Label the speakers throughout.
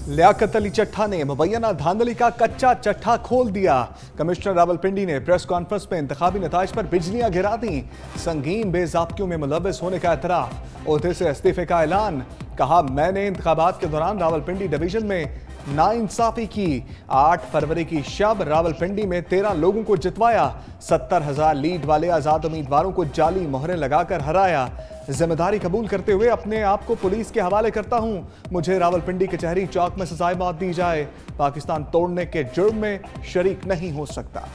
Speaker 1: लियाकत अली चट्ठा ने मुबैना धांधली का कच्चा चट्ठा खोल दिया। कमिश्नर रावलपिंडी ने प्रेस कॉन्फ्रेंस में इंतखाबी नताइज पर बिजलियां गिरा दी। संगीन बेज़ाब्तियों में मुलव्वस होने का एतराफ, ओहदे से इस्तीफे का ऐलान। कहा, मैंने इंतखाबात के दौरान रावलपिंडी डिवीजन में नाइंसाफी की। 8 फरवरी की शब रावलपिंडी में 13 लोगों को जितवाया। 70,000 लीड वाले आजाद उम्मीदवारों को जाली मोहरें लगाकर हराया। जिम्मेदारी कबूल करते हुए अपने आप को पुलिस के हवाले करता हूं। मुझे रावलपिंडी के कचहरी चौक में सजाए मौत दी जाए। पाकिस्तान तोड़ने के जुर्म में शरीक नहीं हो सकता।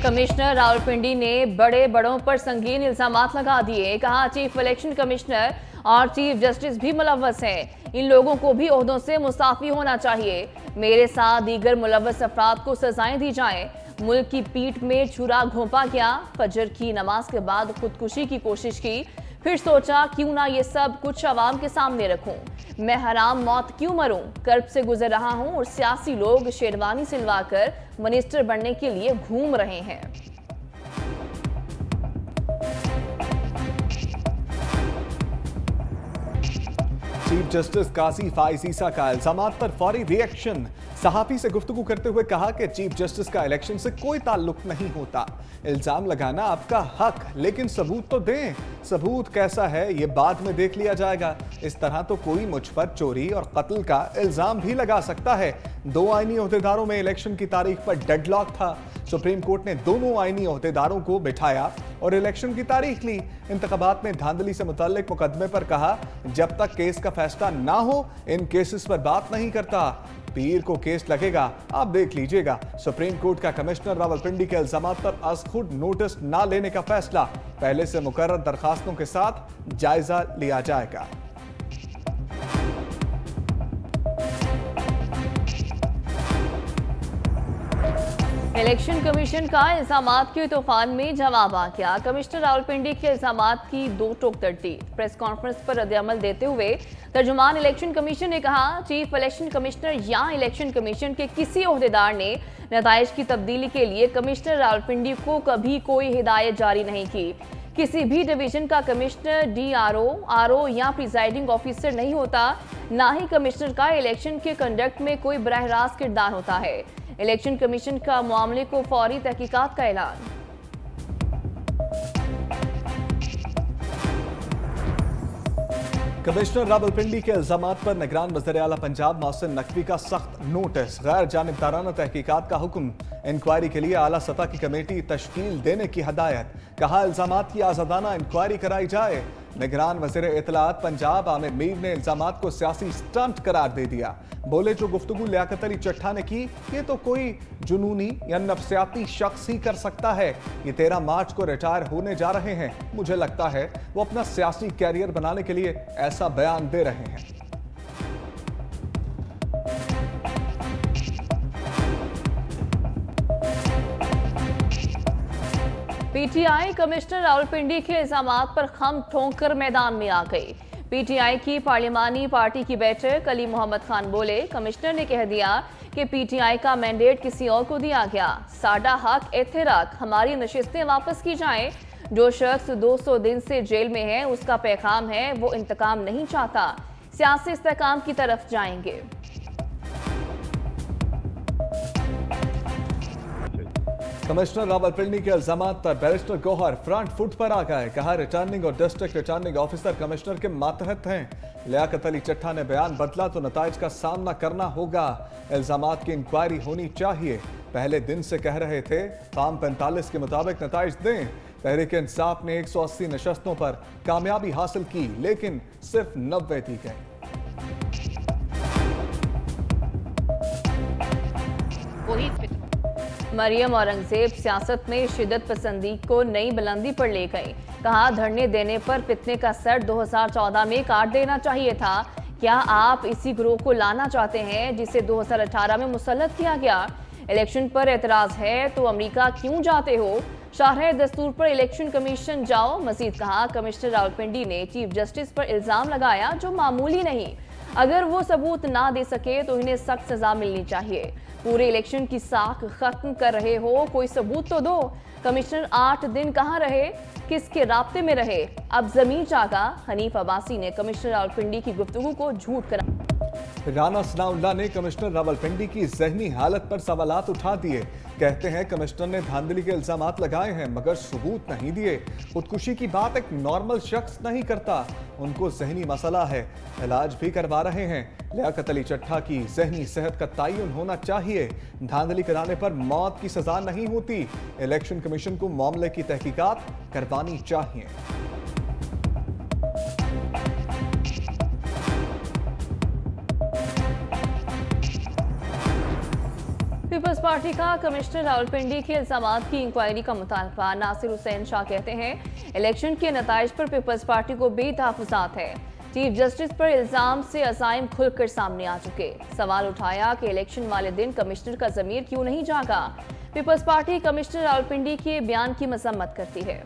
Speaker 2: कमिश्नर रावलपिंडी ने बड़ों पर संगीन इल्जामात लगा दिए। कहा, चीफ इलेक्शन कमिश्नर और चीफ जस्टिस भी मुलव्वस हैं। इन लोगों को भी ओहदों से मुस्ताफी होना चाहिए। मेरे साथ दीगर मुलव्वस अफराद को सजाएं दी जाएं। मुल्क की पीठ में छुरा घोंपा गया। फजर की नमाज के बाद खुदकुशी की कोशिश की, फिर सोचा क्यों ना ये सब कुछ अवाम के सामने रखूं। मैं हराम मौत क्यों मरूं। कर्ब से गुजर रहा हूं और सियासी लोग शेरवानी सिलवाकर मिनिस्टर बनने के लिए घूम रहे हैं।
Speaker 1: चीफ जस्टिस काजी फाइज ईसा का इल्जामात पर फौरी रिएक्शन। सहाफी से गुफ्तगू करते हुए कहा कि चीफ जस्टिस का इलेक्शन से कोई ताल्लुक नहीं होता। इल्जाम लगाना आपका हक, लेकिन सबूत तो दें। सबूत कैसा है ये बाद में देख लिया जाएगा। इस तरह तो कोई मुझ पर चोरी और कत्ल का इल्जाम भी लगा सकता है। 2 आईनी ओहदेदारों में इलेक्शन की तारीख पर डेडलॉक था। सुप्रीम कोर्ट ने दोनों आईनी ओहदेदारों को बिठाया और इलेक्शन की तारीख ली। इंतखाबात में धांधली से मुतल्लिक मुकदमे पर कहा, जब तक केस का फैसला ना हो इन केसेस पर बात नहीं करता। पीर को केस लगेगा, आप देख लीजिएगा। सुप्रीम कोर्ट का कमिश्नर रावलपिंडी के इल्जामात पर आज खुद नोटिस ना लेने का फैसला। पहले से मुकर्रर दरखास्तों के साथ जायजा लिया जाएगा।
Speaker 2: इलेक्शन कमीशन का इल्जामात के तूफान में जवाब आ गया। कमिश्नर रावलपिंडी के इल्जामात की 2 टोक तरतीब। प्रेस कॉन्फ्रेंस पर रद्द-ए-अमल देते हुए तर्जुमान इलेक्शन कमीशन ने कहा, चीफ इलेक्शन कमिश्नर या इलेक्शन कमीशन के किसी ओहदेदार ने नताइज की तब्दीली के लिए कमिश्नर रावलपिंडी को कभी कोई हिदायत जारी नहीं की। किसी भी डिवीजन का कमिश्नर डीआरओ, आरओ या प्रिजाइडिंग ऑफिसर नहीं होता। ना ही कमिश्नर का इलेक्शन के कंडक्ट में कोई बराह रास्त किरदार होता है। इलेक्शन कमीशन का मामले को फौरी तहकीकात का ऐलान।
Speaker 1: कमिश्नर रावलपिंडी के इल्जामात पर निगरान वज़ीर आला पंजाब मोहसिन नकवी का सख्त नोटिस। गैर जानिबदाराना तहकीकात का हुक्म। इंक्वायरी के लिए आला सतह की कमेटी तश्कील देने की हदायत। कहा, इल्जामात की आज़ादाना इंक्वायरी कराई जाए। निगरान वज़ीर इत्तलात पंजाब आमिर मीर ने इल्जामात को सियासी स्टंट करार दे दिया। बोले, जो गुफ्तगू लियाकत अली चट्ठा ने की ये तो कोई जुनूनी या नफ्सियाती शख्स ही कर सकता है। ये 13 मार्च को रिटायर होने जा रहे हैं। मुझे लगता है वो अपना सियासी कैरियर बनाने के लिए ऐसा बयान दे रहे हैं।
Speaker 2: पीटीआई कमिश्नर रावलपिंडी के इल्जामात पर खम ठोंक कर मैदान में आ गई। पीटीआई की पार्लिमानी पार्टी की बैठक। अली मोहम्मद खान बोले, कमिश्नर ने कह दिया कि पीटीआई का मैंडेट किसी और को दिया गया। साडा हक इत्थे रख, हमारी नशिस्तें वापस की जाएं। जो शख्स 200 दिन से जेल में है उसका पैगाम है वो इंतकाम नहीं चाहता, सियासी इस्तेकाम की तरफ जाएंगे।
Speaker 1: कमिश्नर रावलपिंडी के इल्जामात पर बैरिस्टर गौहर फ्रंट फुट पर आ गए। कहा, रिटर्निंग और डिस्ट्रिक्ट रिटर्निंग ऑफिसर कमिश्नर के मातहत हैं। लियाकत अली चट्ठा ने बयान बदला तो नताइज का सामना करना होगा। इल्जामात की इंक्वायरी होनी चाहिए। पहले दिन से कह रहे थे काम 45 के मुताबिक नताइज दें। तहरीक इंसाफ ने 180 नशस्तों पर कामयाबी हासिल की, लेकिन सिर्फ 90 दी गई।
Speaker 2: मरियम औरंगजेब सियासत में शिद्दत पसंदी को नई बुलंदी पर ले गई। कहा, धरने देने पर फितने का सर 2014 में काट देना चाहिए था। क्या आप इसी ग्रोह को लाना चाहते हैं जिसे 2018 में मुसल्लत किया गया? इलेक्शन पर एतराज है तो अमेरिका क्यों जाते हो? शाहर दस्तूर पर इलेक्शन कमीशन जाओ। मजीद कहा, कमिश्नर रावलपिंडी ने चीफ जस्टिस पर इल्जाम लगाया जो मामूली नहीं। अगर वो सबूत ना दे सके तो इन्हें सख्त सजा मिलनी चाहिए। पूरे इलेक्शन की साख खत्म कर रहे हो, कोई सबूत तो दो। कमिश्नर 8 दिन कहां रहे, किसके राब्ते में रहे? अब जमीन चाहता हनीफ अब्बासी ने कमिश्नर रावलपिंडी की गुफ्तगू को झूठ करा।
Speaker 1: राना सनाउल्लाह ने कमिश्नर रावलपिंडी की जहनी हालत पर सवालात उठा दिए। कहते हैं कमिश्नर ने धांधली के इल्जामात लगाए हैं मगर सबूत नहीं दिए। खुदकुशी की बात एक नॉर्मल शख्स नहीं करता, उनको जहनी मसला है, इलाज भी करवा रहे हैं। लियाकत अली चट्ठा की जहनी सेहत का तयन होना चाहिए। धांधली कराने पर मौत की सजा नहीं होती। इलेक्शन कमीशन को मामले की तहकीकात करवानी चाहिए।
Speaker 2: पीपल्स पार्टी का कमिश्नर रावलपिंडी के इल्जामात की इंक्वायरी का मुतालबा। नासिर हुसैन शाह कहते हैं इलेक्शन के नताइज पर पीपल्स पार्टी को बेतहफ़्फ़ुज़ात है। चीफ जस्टिस पर इल्जाम से अज़ाइम खुलकर सामने आ चुके। सवाल उठाया कि इलेक्शन वाले दिन कमिश्नर का ज़मीर क्यों नहीं जागा। पीपल्स पार्टी कमिश्नर रावलपिंडी के बयान की मजम्मत करती है।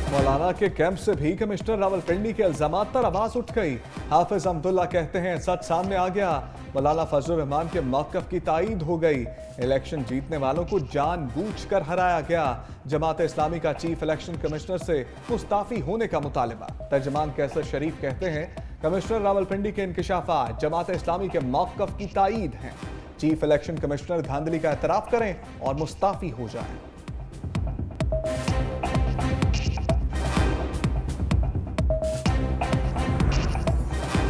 Speaker 1: मौलाना के कैंप से भी कमिश्नर रावलपिंडी के इल्जामात पर आवाज उठ गई। हाफिज अब्दुल्ला कहते हैं सच सामने आ गया। मौलाना फजलुर रहमान के मौक़िफ़ की तायीद हो गई। इलेक्शन जीतने वालों को जानबूझकर हराया गया। जमात इस्लामी का चीफ इलेक्शन कमिश्नर से मुस्ताफी होने का मुतालबा। तर्जमान कैसर शरीफ कहते हैं कमिश्नर रावलपिंडी के इंकशाफात जमात इस्लामी के मौक़िफ़ की तायीद हैं। चीफ इलेक्शन कमिश्नर धांधली का एतराफ़ करें और मुस्ताफी हो जाएं।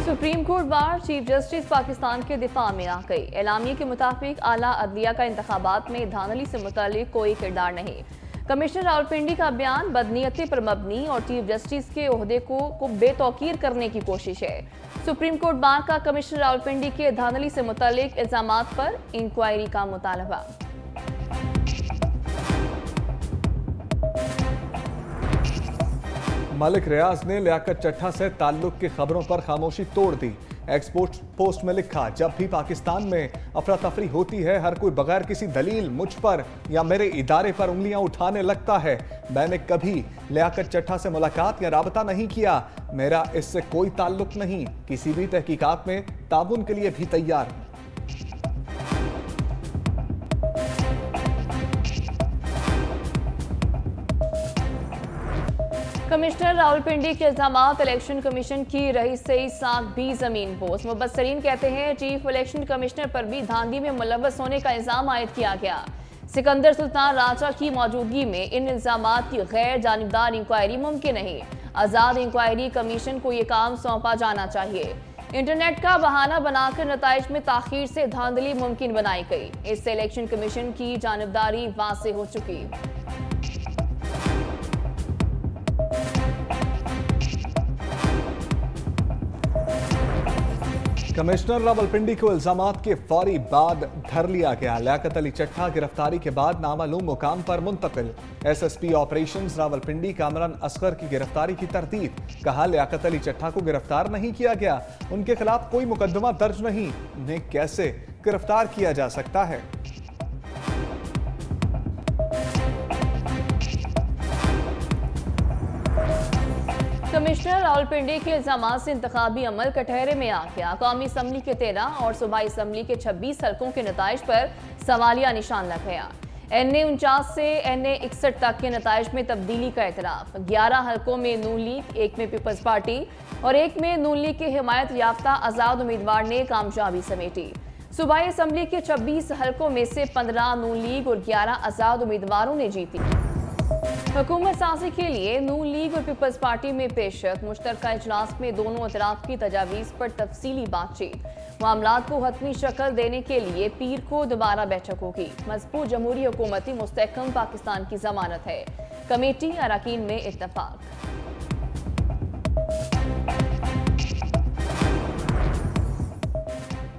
Speaker 2: Supreme court bar chief justice Pakistan के दिफा में आ गई। एलामिया के मुताबिक आला अदलिया का इंतखाबात में धांधली से मुतालिक कोई किरदार नहीं। कमिश्नर रावलपिंडी का बयान बदनीयती पर मबनी और चीफ जस्टिस के ओहदे को बेतौकीर करने की कोशिश है। सुप्रीम कोर्ट बार का कमिश्नर रावलपिंडी के धांधली से मुतालिक इल्जामात पर इंक्वायरी का मुतालबा।
Speaker 1: मलिक रियाज ने लियाकत चट्ठा से ताल्लुक की खबरों पर खामोशी तोड़ दी। एक्सपोर्ट पोस्ट में लिखा जब भी पाकिस्तान में अफरा तफरी होती है हर कोई बगैर किसी दलील मुझ पर या मेरे इदारे पर उंगलियां उठाने लगता है। मैंने कभी लियाकत चट्ठा से मुलाकात या राबता नहीं किया। मेरा इससे कोई ताल्लुक नहीं। किसी भी तहकीकात में ताउन के लिए भी तैयार हूं।
Speaker 2: कमिश्नर रावलपिंडी के इल्जामात इलेक्शन कमीशन की रही सही साख भी जमीन बोस। मुबस्सरीन कहते हैं चीफ इलेक्शन कमिश्नर पर भी धांधली में मुलव्वस होने का इल्जाम आयद किया गया। सिकंदर सुल्तान राजा की मौजूदगी में इन इल्जामात की गैर जानिबदार इंक्वायरी मुमकिन नहीं। आज़ाद इंक्वायरी कमीशन को ये काम सौंपा जाना चाहिए। इंटरनेट का बहाना बनाकर नताइज में ताखीर से धांधली मुमकिन बनाई गई। इससे इलेक्शन कमीशन की जानिबदारी वाज़ेह हो चुकी।
Speaker 1: कमिश्नर रावलपिंडी को इल्जामात के फौरी बाद धर लिया गया। लियाकत अली चट्ठा गिरफ्तारी के बाद नामालूम मुकाम पर मुंतकिल। एसएसपी ऑपरेशंस रावलपिंडी कामरान असगर की गिरफ्तारी की तरदीद। कहा लियाकत अली चट्ठा को गिरफ्तार नहीं किया गया, उनके खिलाफ कोई मुकदमा दर्ज नहीं। उन्हें कैसे गिरफ्तार किया जा सकता है?
Speaker 2: कमिश्नर रावलपिंडी के इल्जामात से इंतखाबी अमल कटहरे में आ गया। कौमी असम्बली के 13 और सूबाई असम्बली के 26 हल्कों के नताइज पर सवालिया निशान लग गया। NA 49 से NA 61 तक के नताइज में तब्दीली का एतराफ। 11 हल्कों में नून लीग, 1 में पीपल्स पार्टी और 1 में नून लीग के हिमायत याफ्ता आज़ाद उम्मीदवार ने कामयाबी समेटी। सूबाई असम्बली के 26 हल्कों में से 15 नून लीग और 11 आज़ाद उम्मीदवारों ने जीती। हुकूमत साजी के लिए नून लीग और पीपल्स पार्टी में पेशरफ। मुश्तरका इजलास में दोनों अतराफ की तजावीज़ पर तफसीली बातचीत। मामलात को हतमी शक्ल देने के लिए पीर को दोबारा बैठक होगी। मजबूत जमहूरी हुकूमती मुस्तहकम पाकिस्तान की जमानत है। कमेटी अरकान में इत्तफाक।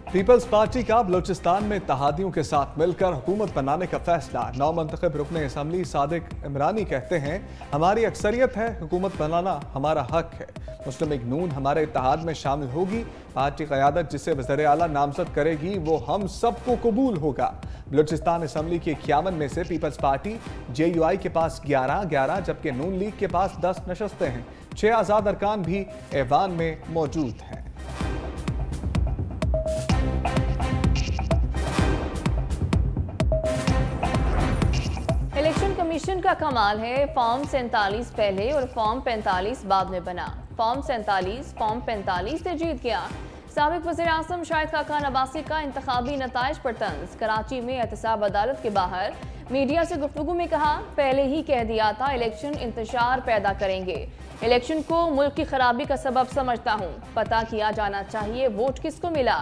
Speaker 1: पीपल्स पार्टी का बलूचिस्तान में इत्तेहादियों के साथ मिलकर हुकूमत बनाने का फैसला। नौ मुंतखब रुकने असम्बली सादिक इमरानी कहते हैं, हमारी अक्सरियत है, हुकूमत बनाना हमारा हक है। मुस्लिम लीग नून हमारे इत्तेहाद में शामिल होगी। पार्टी क़यादत जिसे वज़ीर आला नामजद करेगी वो हम सबको कबूल होगा। बलूचिस्तान असम्बली की 51 में से पीपल्स पार्टी JUI के पास 11 जबकि नून लीग के पास 10 नशस्तें हैं। 6 आज़ाद अरकान भी ऐवान में मौजूद हैं।
Speaker 2: इलेक्शन कमीशन का कमाल है, फॉर्म 47 पहले और फॉर्म 45 बाद में बना। फॉर्म 47 फॉर्म 45 से जीत गया। साबिक वज़ीर आज़म शाहिद खाकान अब्बासी का इंतखाबी नताइज पर तंज। कराची में एहतसाब अदालत के बाहर मीडिया से गुफ्तगू में कहा, पहले ही कह दिया था इलेक्शन इंतशार पैदा करेंगे। इलेक्शन को मुल्क की खराबी का सबब समझता हूँ। पता किया जाना चाहिए वोट किसको मिला।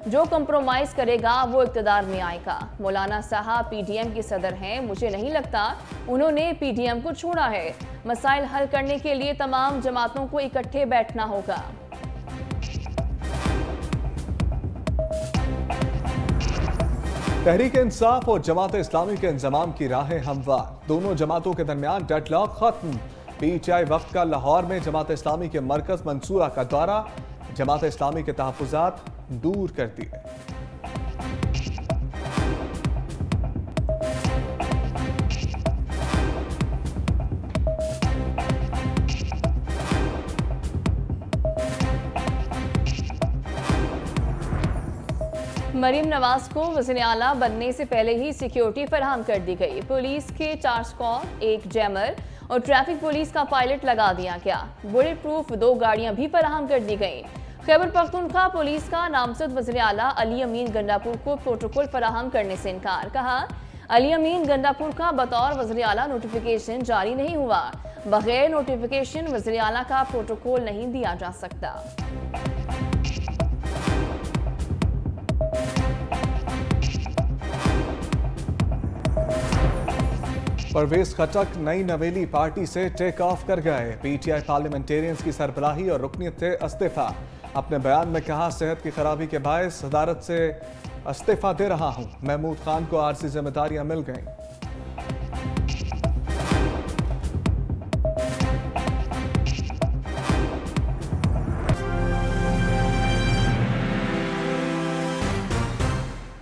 Speaker 2: जो कंप्रोमाइज करेगा वो इक़्तिदार में आएगा। मौलाना साहब PDM के सदर हैं, मुझे नहीं लगता उन्होंने PDM को छोड़ा है। मसाइल हल करने के लिए तमाम जमातों को इकट्ठे बैठना होगा।
Speaker 1: तहरीक इंसाफ और जमात इस्लामी के इंजमाम की राहें हमवार। दोनों जमातों के दरमियान डेडलॉक खत्म। PTI वक्त का लाहौर में जमात इस्लामी के मरकज मंसूरा का दौरा। जमात इस्लामी के तहफ़्फ़ुज़ात दूर कर दिए।
Speaker 2: मरीम नवाज को वज़ीर आला बनने से पहले ही सिक्योरिटी फराहम कर दी गई। पुलिस के 4 स्क्वाड, 1 जैमर और ट्रैफिक पुलिस का पायलट लगा दिया गया। बुलेट प्रूफ 2 गाड़ियां भी फराहम कर दी गई। खैबर पख्तूनख्वा पुलिस का नामजद वज़ीर आला अली अमीन गंडापुर को प्रोटोकॉल फराहम करने से इनकार। कहा, अली अमीन गंडापुर का बतौर वज़ीर आला नोटिफिकेशन जारी नहीं हुआ। बगैर नोटिफिकेशन वज़ीर आला का प्रोटोकॉल नहीं दिया जा सकता।
Speaker 1: परवेज खटक नई नवेली पार्टी से टेक ऑफ कर गए। PTI पार्लियामेंटेरियंस की सरबराही और रुकनीत से इस्तीफा। अपने बयान में कहा, सेहत की खराबी के बायस सदारत से इस्तीफा दे रहा हूं। महमूद खान को आरजी जिम्मेदारियां मिल गईं।